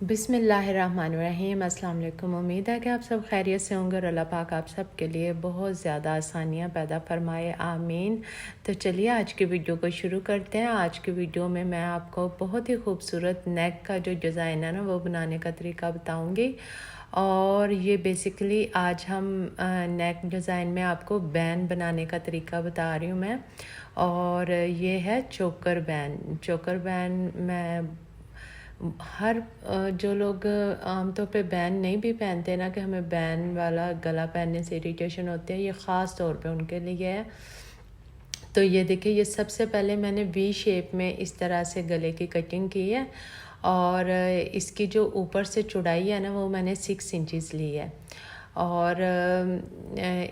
बिस्मिल्लाहिर्रहमानिर्रहीम। अस्सलाम वालेकुम। उम्मीद है कि आप सब खैरियत से होंगे और अल्लाह पाक आप सब के लिए बहुत ज़्यादा आसानियाँ पैदा फरमाए, आमीन। तो चलिए आज की वीडियो को शुरू करते हैं। आज की वीडियो में मैं आपको बहुत ही खूबसूरत नेक का जो डिज़ाइन है ना वो बनाने का तरीका बताऊँगी। और ये बेसिकली आज हम नेक डिज़ाइन में आपको बैन बनाने का तरीका बता रही हूँ मैं। और ये है चोकर बैन। चोकर बैन मैं हर जो लोग आमतौर पे बैन नहीं भी पहनते ना, कि हमें बैन वाला गला पहनने से इरिटेशन होते हैं, ये ख़ास तौर पे उनके लिए है। तो ये देखिए, ये सबसे पहले मैंने वी शेप में इस तरह से गले की कटिंग की है। और इसकी जो ऊपर से चौड़ाई है ना वो मैंने 6 इंचज़ ली है। और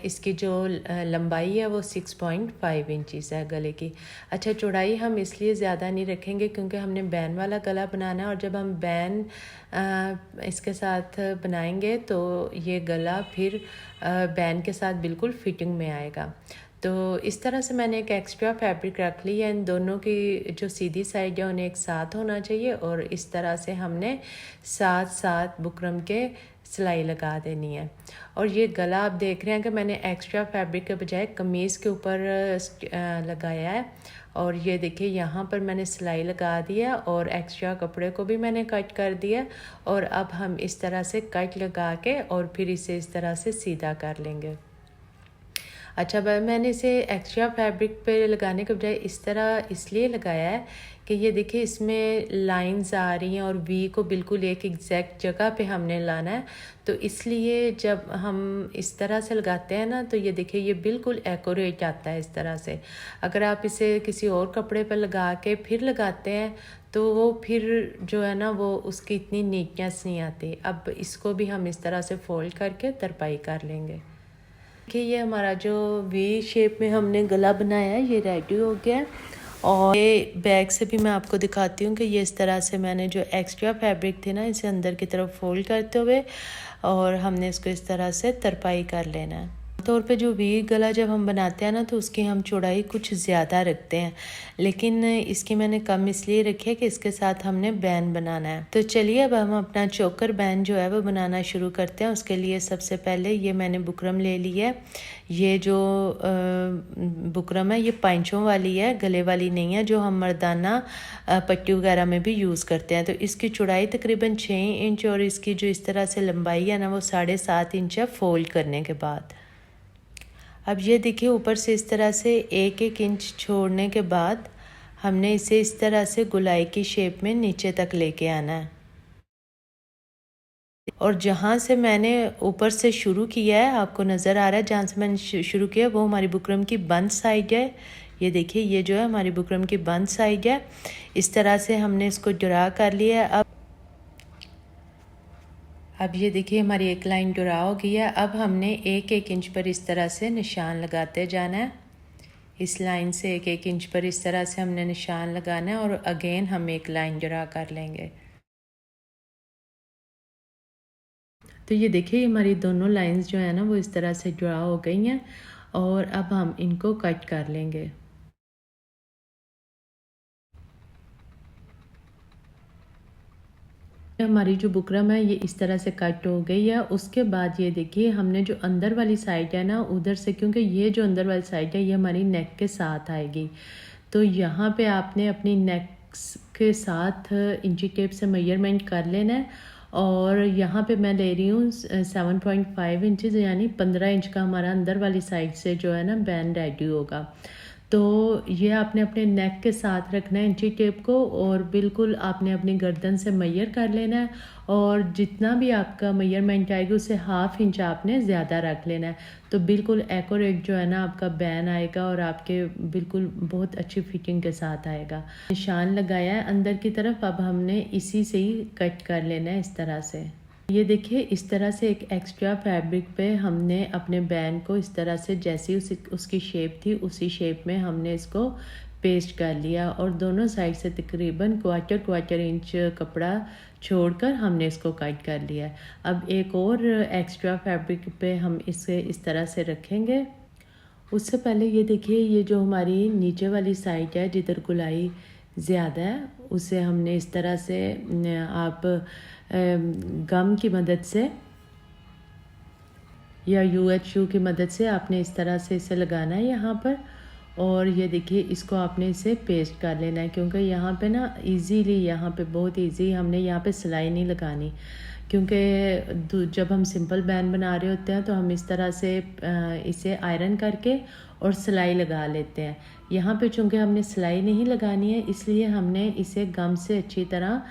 इसकी जो लंबाई है वो 6.5 इंचज़ है गले की। अच्छा, चौड़ाई हम इसलिए ज़्यादा नहीं रखेंगे क्योंकि हमने बैन वाला गला बनाना है, और जब हम बैन इसके साथ बनाएंगे तो ये गला फिर बैन के साथ बिल्कुल फिटिंग में आएगा। तो इस तरह से मैंने एक एक्स्ट्रा फैब्रिक रख ली है। इन दोनों की जो सीधी साइड है उन्हें एक साथ होना चाहिए, और इस तरह से हमने साथ साथ बुकरम के सिलाई लगा देनी है। और ये गला आप देख रहे हैं कि मैंने एक्स्ट्रा फैब्रिक के बजाय कमीज़ के ऊपर लगाया है। और ये देखिए, यहाँ पर मैंने सिलाई लगा दी है और एक्स्ट्रा कपड़े को भी मैंने कट कर दिया। और अब हम इस तरह से कट लगा के और फिर इसे इस तरह से सीधा कर लेंगे। अच्छा, मैंने इसे एक्स्ट्रा फैब्रिक पे लगाने के बजाय इस तरह इसलिए लगाया है कि ये देखिए, इसमें लाइंस आ रही हैं और वी को बिल्कुल एक एग्जैक्ट जगह पे हमने लाना है। तो इसलिए जब हम इस तरह से लगाते हैं ना, तो ये देखिए, ये बिल्कुल एक्यूरेट आता है इस तरह से। अगर आप इसे किसी और कपड़े पर लगा के फिर लगाते हैं तो वो फिर जो है ना वो उसकी इतनी नीटनेस नहीं आती। अब इसको भी हम इस तरह से फोल्ड करके तरपाई कर लेंगे। देखिए, ये हमारा जो वी शेप में हमने गला बनाया है ये रेडी हो गया है। और ये बैक से भी मैं आपको दिखाती हूँ कि ये इस तरह से मैंने जो एक्स्ट्रा फैब्रिक थे ना इसे अंदर की तरफ फोल्ड करते हुए और हमने इसको इस तरह से तरपाई कर लेना है। तौर पे जो वी गला जब हम बनाते हैं ना तो उसकी हम चौड़ाई कुछ ज़्यादा रखते हैं, लेकिन इसकी मैंने कम इसलिए रखी है कि इसके साथ हमने बैन बनाना है। तो चलिए अब हम अपना चोकर बैन जो है वो बनाना शुरू करते हैं। उसके लिए सबसे पहले ये मैंने बुकरम ले ली है। ये जो बुकरम है ये पैंचों वाली है, गले वाली नहीं है, जो हम मर्दाना पट्टी वगैरह में भी यूज़ करते हैं। तो इसकी चौड़ाई तकरीबन 6 इंच और इसकी जो इस तरह से लंबाई है ना वो 7.5 इंच है फोल्ड करने के बाद। अब ये देखिए, ऊपर से इस तरह से 1-1 इंच छोड़ने के बाद हमने इसे इस तरह से गुलाई की शेप में नीचे तक लेके आना है। और जहाँ से मैंने ऊपर से शुरू किया है, आपको नज़र आ रहा है जहाँ से मैंने शुरू किया वो हमारी बुकरम की बंद साइड है। ये देखिए, ये जो है हमारी बुकरम की बंद साइड है। इस तरह से हमने इसको ड्रा कर लिया है। अब ये देखिए, हमारी एक लाइन ड्रा हो गई है। अब हमने 1-1 इंच पर इस तरह से निशान लगाते जाना है। इस लाइन से 1-1 इंच पर इस तरह से हमने निशान लगाना है और अगेन हम एक लाइन ड्रा कर लेंगे। तो ये देखिए, हमारी दोनों लाइंस जो है ना वो इस तरह से ड्रा हो गई हैं और अब हम इनको कट कर लेंगे। हमारी जो बुकरम है ये इस तरह से कट हो गई है। उसके बाद ये देखिए, हमने जो अंदर वाली साइड है ना उधर से, क्योंकि ये जो अंदर वाली साइड है ये हमारी नेक के साथ आएगी, तो यहाँ पे आपने अपनी नेक के साथ इंची टेप से मेजरमेंट कर लेना है। और यहाँ पे मैं ले रही हूँ 7.5 इंचज़, यानी 15 इंच का हमारा अंदर वाली साइड से जो है ना बैंड रेडी होगा। तो ये आपने अपने नेक के साथ रखना है इंची टेप को, और बिल्कुल आपने अपनी गर्दन से मेजर कर लेना है। और जितना भी आपका मेजरमेंट आएगा उससे 1/2 इंच आपने ज़्यादा रख लेना है। तो बिल्कुल एक्यूरेट जो है ना आपका बैन आएगा और आपके बिल्कुल बहुत अच्छी फिटिंग के साथ आएगा। निशान लगाया है अंदर की तरफ, अब हमने इसी से ही कट कर लेना है इस तरह से। ये देखिए, इस तरह से एक एक्स्ट्रा फैब्रिक पे हमने अपने बैंड को इस तरह से जैसी उसकी शेप थी उसी शेप में हमने इसको पेस्ट कर लिया। और दोनों साइड से तकरीबन क्वार्टर इंच कपड़ा छोड़कर हमने इसको कट कर लिया। अब एक और एक्स्ट्रा फैब्रिक पे हम इसे इस तरह से रखेंगे। उससे पहले ये देखिए, ये जो हमारी नीचे वाली साइड है जिधर गुलाई ज़्यादा है, उसे हमने इस तरह से आप गम की मदद से या UHU की मदद से आपने इस तरह से इसे लगाना है यहाँ पर। और ये देखिए इसको आपने इसे पेस्ट कर लेना है, क्योंकि यहाँ पे ना इजीली, यहाँ पे बहुत इजी, हमने यहाँ पे सिलाई नहीं लगानी, क्योंकि जब हम सिंपल बैन बना रहे होते हैं तो हम इस तरह से इसे आयरन करके और सिलाई लगा लेते हैं। यहाँ पे चूँकि हमने सिलाई नहीं लगानी है, इसलिए हमने इसे गम से अच्छी तरह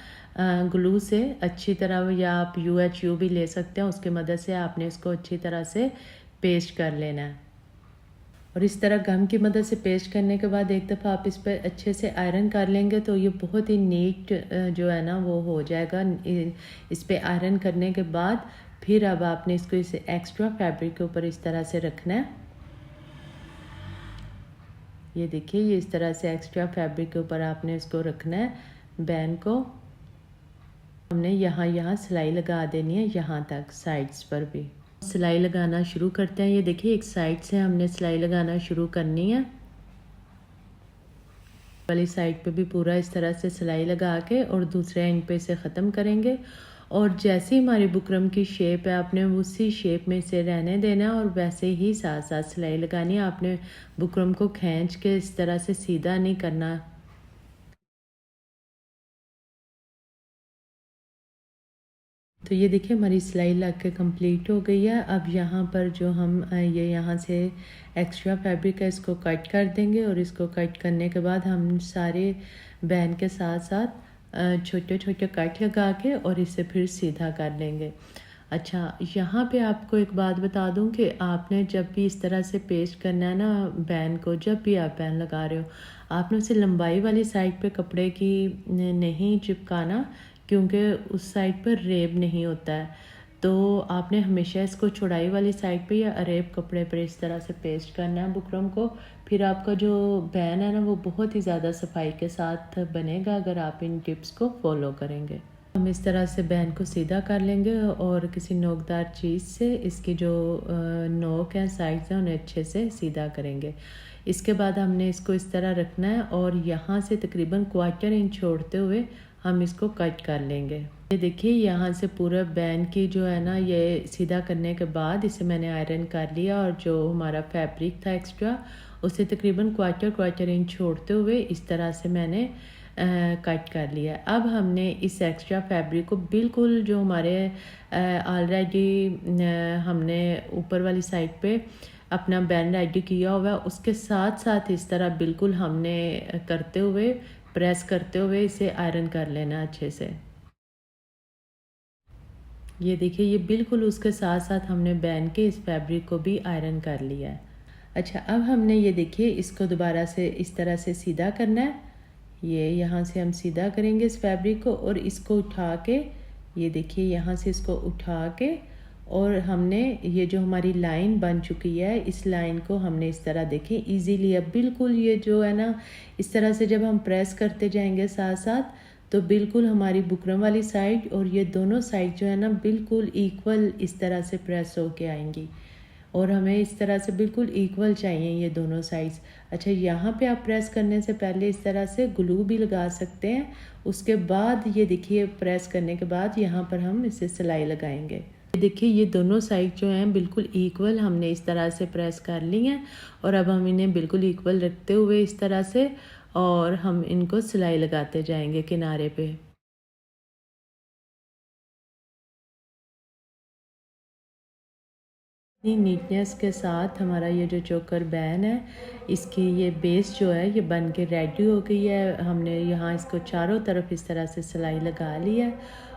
ग्लू से अच्छी तरह, या आप UHU भी ले सकते हैं, उसकी मदद से आपने इसको अच्छी तरह से पेस्ट कर लेना है। और इस तरह गम की मदद से पेस्ट करने के बाद एक दफ़ा आप इस पर अच्छे से आयरन कर लेंगे तो ये बहुत ही नीट जो है ना वो हो जाएगा। इस पर आयरन करने के बाद फिर अब आपने इसको इस एक्स्ट्रा फैब्रिक के ऊपर इस तरह से रखना है। ये देखिए, ये इस तरह से एक्स्ट्रा फैब्रिक के ऊपर आपने इसको रखना है। बैन को हमने यहाँ सिलाई लगा देनी है, यहाँ तक साइड्स पर भी सिलाई लगाना शुरू करते हैं। ये देखिए, एक साइड से हमने सिलाई लगाना शुरू करनी है, वाली साइड पे भी पूरा इस तरह से सिलाई लगा के और दूसरे एंड पे इसे ख़त्म करेंगे। और जैसे ही हमारी बुकरम की शेप है, आपने उसी शेप में इसे रहने देना है और वैसे ही साथ साथ सिलाई लगानी है। आपने बुकरम को खींच के इस तरह से सीधा नहीं करना। तो ये देखिए, हमारी सिलाई लग के कंप्लीट हो गई है। अब यहाँ पर जो हम ये यहाँ से एक्स्ट्रा फैब्रिक है इसको कट कर देंगे, और इसको कट करने के बाद हम सारे बैन के साथ साथ छोटे छोटे कट लगा के और इसे फिर सीधा कर लेंगे। अच्छा, यहाँ पे आपको एक बात बता दूँ कि आपने जब भी इस तरह से पेस्ट करना है ना बैन को, जब भी आप बैन लगा रहे हो, आपने उसे लंबाई वाली साइड पे कपड़े की नहीं चिपकाना, क्योंकि उस साइड पर रेब नहीं होता है। तो आपने हमेशा इसको चौड़ाई वाली साइड पे या अरेब कपड़े पर इस तरह से पेस्ट करना है बुकरम को। फिर आपका जो बैन है ना वो बहुत ही ज़्यादा सफाई के साथ बनेगा अगर आप इन टिप्स को फॉलो करेंगे। हम इस तरह से बैन को सीधा कर लेंगे और किसी नोकदार चीज़ से इसकी जो नोक है, साइड्स हैं, उन्हें अच्छे से सीधा करेंगे। इसके बाद हमने इसको इस तरह रखना है और यहाँ से तकरीबन 1/4 इंच छोड़ते हुए हम इसको कट कर लेंगे। ये देखिए, यहाँ से पूरा बैन की जो है ना ये सीधा करने के बाद इसे मैंने आयरन कर लिया, और जो हमारा फैब्रिक था एक्स्ट्रा उसे तकरीबन 1/4 इंच छोड़ते हुए इस तरह से मैंने कट कर लिया। अब हमने इस एक्स्ट्रा फैब्रिक को बिल्कुल जो हमारे ऑलरेडी हमने ऊपर वाली साइड पे अपना बैन रेडी किया हुआ है उसके साथ साथ इस तरह बिल्कुल हमने करते हुए, प्रेस करते हुए इसे आयरन कर लेना अच्छे से। ये देखिए, ये बिल्कुल उसके साथ साथ हमने बैन के इस फैब्रिक को भी आयरन कर लिया है। अच्छा, अब हमने ये देखिए इसको दोबारा से इस तरह से सीधा करना है। ये यहाँ से हम सीधा करेंगे इस फैब्रिक को और इसको उठा के, ये देखिए यहाँ से इसको उठा के, और हमने ये जो हमारी लाइन बन चुकी है इस लाइन को हमने इस तरह देखिए इजीली, अब बिल्कुल ये जो है ना इस तरह से जब हम प्रेस करते जाएंगे साथ साथ, तो बिल्कुल हमारी बुकरम वाली साइड और ये दोनों साइड जो है ना बिल्कुल इक्वल इस तरह से प्रेस होके आएंगी, और हमें इस तरह से बिल्कुल इक्वल चाहिए ये दोनों साइड्स। अच्छा, यहाँ पे आप प्रेस करने से पहले इस तरह से ग्लू भी लगा सकते हैं। उसके बाद ये देखिए प्रेस करने के बाद यहाँ पर हम इसे सिलाई लगाएंगे। देखिए, ये दोनों साइड जो हैं बिल्कुल इक्वल हमने इस तरह से प्रेस कर ली हैं, और अब हम इन्हें बिल्कुल इक्वल रखते हुए इस तरह से, और हम इनको सिलाई लगाते जाएंगे किनारे पे। इतनी नीटनेस के साथ हमारा ये जो चोकर बैन है इसकी ये बेस जो है ये बन के रेडी हो गई है। हमने यहाँ इसको चारों तरफ इस तरह से सिलाई लगा ली है,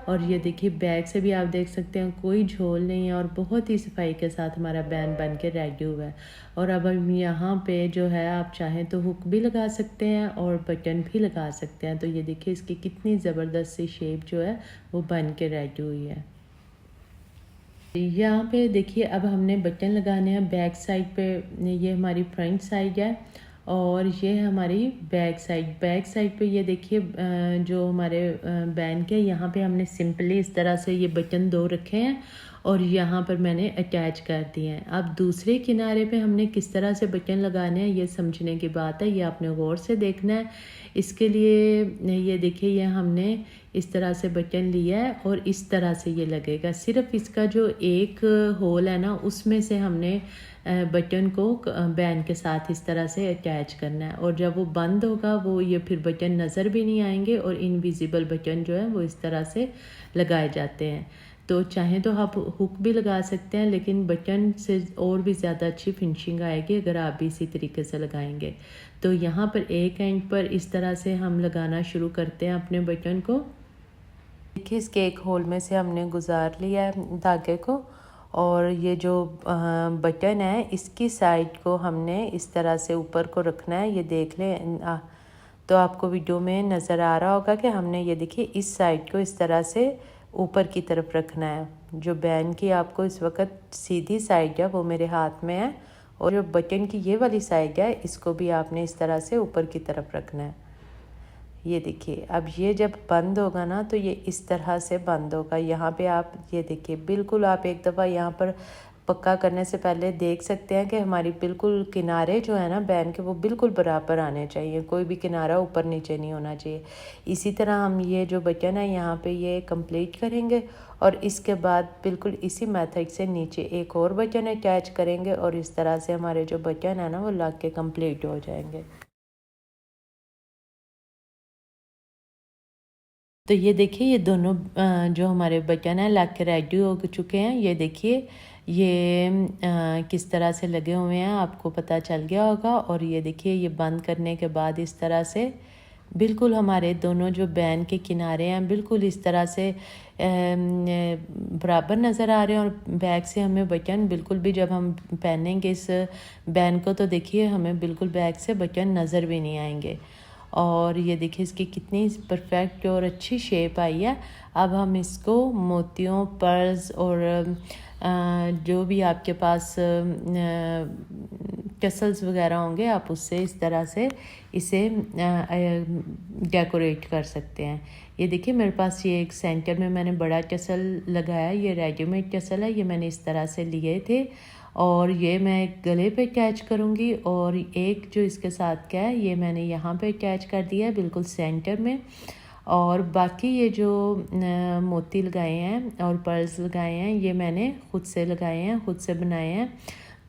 और ये देखिए बैक से भी आप देख सकते हैं कोई झोल नहीं है, और बहुत ही सफाई के साथ हमारा बैन बन के रेडी हुआ है। और अब हम यहाँ पे जो है आप चाहें तो हुक भी लगा सकते हैं और बटन भी लगा सकते हैं। तो ये देखिए इसकी कितनी ज़बरदस्त सी शेप जो है वो बन के रेडी हुई है। यहाँ पे देखिए अब हमने बटन लगाने हैं बैक साइड पे, ये हमारी फ्रंट साइड है, और ये हमारी बैक साइड पे ये देखिए जो हमारे बैन के यहाँ पे हमने सिंपली इस तरह से ये बटन 2 रखे हैं और यहाँ पर मैंने अटैच कर दिए हैं। अब दूसरे किनारे पे हमने किस तरह से बटन लगाने हैं ये समझने की बात है, ये आपने गौर से देखना है। इसके लिए ये देखिए ये हमने इस तरह से बटन लिया है और इस तरह से ये लगेगा। सिर्फ इसका जो एक होल है ना उसमें से हमने बटन को बैन के साथ इस तरह से अटैच करना है और जब वो बंद होगा वो ये फिर बटन नज़र भी नहीं आएंगे और इनविजिबल बटन जो है वो इस तरह से लगाए जाते हैं। तो चाहे तो आप हुक भी लगा सकते हैं, लेकिन बटन से और भी ज़्यादा अच्छी फिनिशिंग आएगी अगर आप भी इसी तरीके से लगाएंगे। तो यहाँ पर एक एंड पर इस तरह से हम लगाना शुरू करते हैं अपने बटन को। देखिए इसके एक होल में से हमने गुजार लिया है धागे को और ये जो बटन है इसकी साइड को हमने इस तरह से ऊपर को रखना है। ये देख लें तो आपको वीडियो में नज़र आ रहा होगा कि हमने ये देखिए इस साइड को इस तरह से ऊपर की तरफ रखना है। जो बैन की आपको इस वक्त सीधी साइड है वो मेरे हाथ में है और जो बटन की ये वाली साइड है इसको भी आपने इस तरह से ऊपर की तरफ रखना है। ये देखिए अब ये जब बंद होगा ना तो ये इस तरह से बंद होगा। यहाँ पे आप ये देखिए बिल्कुल आप एक दफ़ा यहाँ पर पक्का करने से पहले देख सकते हैं कि हमारी बिल्कुल किनारे जो है ना बैन के वो बिल्कुल बराबर आने चाहिए, कोई भी किनारा ऊपर नीचे नहीं होना चाहिए। इसी तरह हम ये जो बटन है यहाँ पे ये कंप्लीट करेंगे और इसके बाद बिल्कुल इसी मेथड से नीचे एक और बटन अटैच करेंगे और इस तरह से हमारे जो बटन है ना वो लग के कंप्लीट हो जाएंगे। तो ये देखिए ये दोनों जो हमारे बटन हैं लग के रेडी हो चुके हैं। ये देखिए ये किस तरह से लगे हुए हैं आपको पता चल गया होगा। और ये देखिए ये बंद करने के बाद इस तरह से बिल्कुल हमारे दोनों जो बैन के किनारे हैं बिल्कुल इस तरह से बराबर नज़र आ रहे हैं और बैक से हमें बटन बिल्कुल भी जब हम पहनेंगे इस बैन को तो देखिए हमें बिल्कुल बैक से बटन नज़र भी नहीं आएंगे। और ये देखिए इसकी कितनी परफेक्ट और अच्छी शेप आई है। अब हम इसको मोतियों पर्ल्स और जो भी आपके पास टसल्स वगैरह होंगे आप उससे इस तरह से इसे डेकोरेट कर सकते हैं। ये देखिए मेरे पास ये एक सेंटर में मैंने बड़ा टसल लगाया, ये रेडीमेड टसल है, ये मैंने इस तरह से लिए थे और ये मैं गले पे अटैच करूँगी और एक जो इसके साथ क्या है ये मैंने यहाँ पे अटैच कर दिया है बिल्कुल सेंटर में। और बाकी ये जो मोती लगाए हैं और पर्ल्स लगाए हैं ये मैंने खुद से लगाए हैं, खुद से बनाए हैं।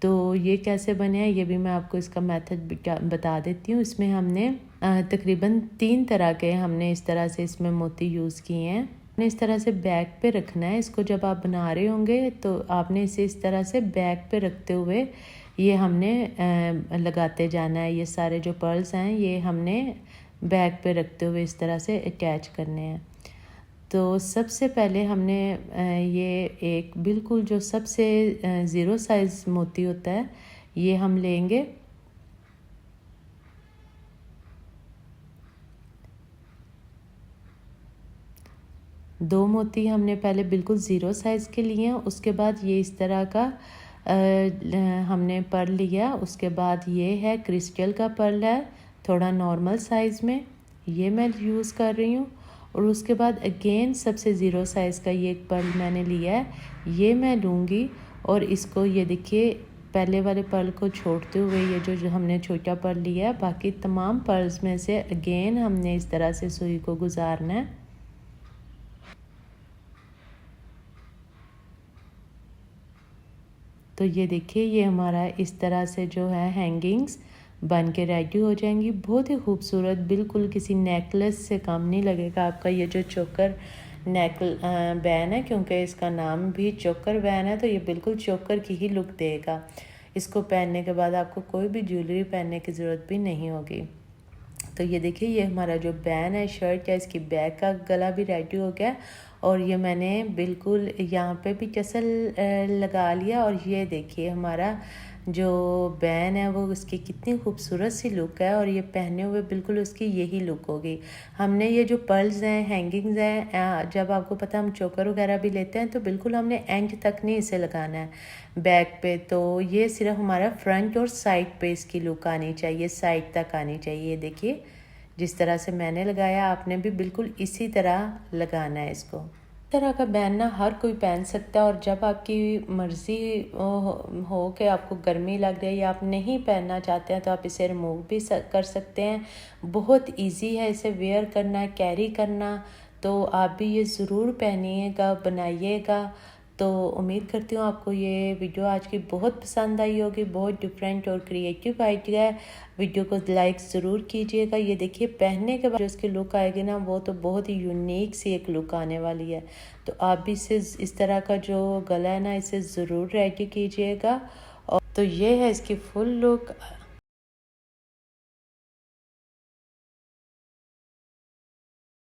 तो ये कैसे बने हैं ये भी मैं आपको इसका मेथड बता देती हूँ। इसमें हमने तकरीबन 3 तरह के हमने इस तरह से इसमें मोती यूज़ किए हैं। आपने इस तरह से बैक पे रखना है इसको, जब आप बना रहे होंगे तो आपने इसे इस तरह से बैक पे रखते हुए ये हमने लगाते जाना है। ये सारे जो पर्ल्स हैं ये हमने बैक पे रखते हुए इस तरह से अटैच करने हैं। तो सबसे पहले हमने ये एक बिल्कुल जो सबसे ज़ीरो साइज़ मोती होता है ये हम लेंगे। दो मोती हमने पहले बिल्कुल ज़ीरो साइज़ के लिए हैं, उसके बाद ये इस तरह का हमने पर्ल लिया। उसके बाद ये है क्रिस्टल का पर्ल है थोड़ा नॉर्मल साइज़ में, ये मैं यूज़ कर रही हूँ। और उसके बाद अगेन सबसे ज़ीरो साइज़ का ये एक पर्ल मैंने लिया है, ये मैं लूँगी और इसको ये देखिए पहले वाले पर्ल को छोड़ते हुए ये जो हमने छोटा पर्ल लिया है बाकी तमाम पर्ल्स में से अगेन हमने इस तरह से सुई को गुजारना है। तो ये देखिए ये हमारा इस तरह से जो है हैंगिंग्स बन के रेडी हो जाएंगी। बहुत ही खूबसूरत, बिल्कुल किसी नेकलेस से कम नहीं लगेगा आपका ये जो चोकर बैन है, क्योंकि इसका नाम भी चोकर बैन है तो ये बिल्कुल चोकर की ही लुक देगा। इसको पहनने के बाद आपको कोई भी ज्वेलरी पहनने की ज़रूरत भी नहीं होगी। तो ये देखिए ये हमारा जो बैन है शर्ट है इसकी बैक का गला भी रेडी हो गया और ये मैंने बिल्कुल यहाँ पे भी टसल लगा लिया। और ये देखिए हमारा जो बैन है वो उसकी कितनी खूबसूरत सी लुक है, और ये पहने हुए बिल्कुल उसकी यही लुक होगी। हमने ये जो पर्ल्स हैं, हैंगिंग्स हैं, जब आपको पता हम चोकर वगैरह भी लेते हैं तो बिल्कुल हमने एंड तक नहीं इसे लगाना है बैक पे। तो ये सिर्फ हमारा फ्रंट और साइड पे इसकी लुक आनी चाहिए, साइड तक आनी चाहिए। देखिए जिस तरह से मैंने लगाया आपने भी बिल्कुल इसी तरह लगाना है इसको। तरह का बैन ना हर कोई पहन सकता है, और जब आपकी मर्ज़ी हो कि आपको गर्मी लग रही है या आप नहीं पहनना चाहते हैं तो आप इसे रिमूव भी कर सकते हैं। बहुत इजी है इसे वेयर करना, कैरी करना। तो आप भी ये ज़रूर पहनिएगा, बनाइएगा। तो उम्मीद करती हूँ आपको ये वीडियो आज की बहुत पसंद आई होगी। बहुत डिफरेंट और क्रिएटिव आइडिया है। वीडियो को लाइक ज़रूर कीजिएगा। ये देखिए पहनने के बाद जो इसकी लुक आएगी ना, वो तो बहुत ही यूनिक सी एक लुक आने वाली है। तो आप भी इसे इस तरह का जो गला है ना, इसे ज़रूर रेडी कीजिएगा। और तो ये है इसकी फुल लुक।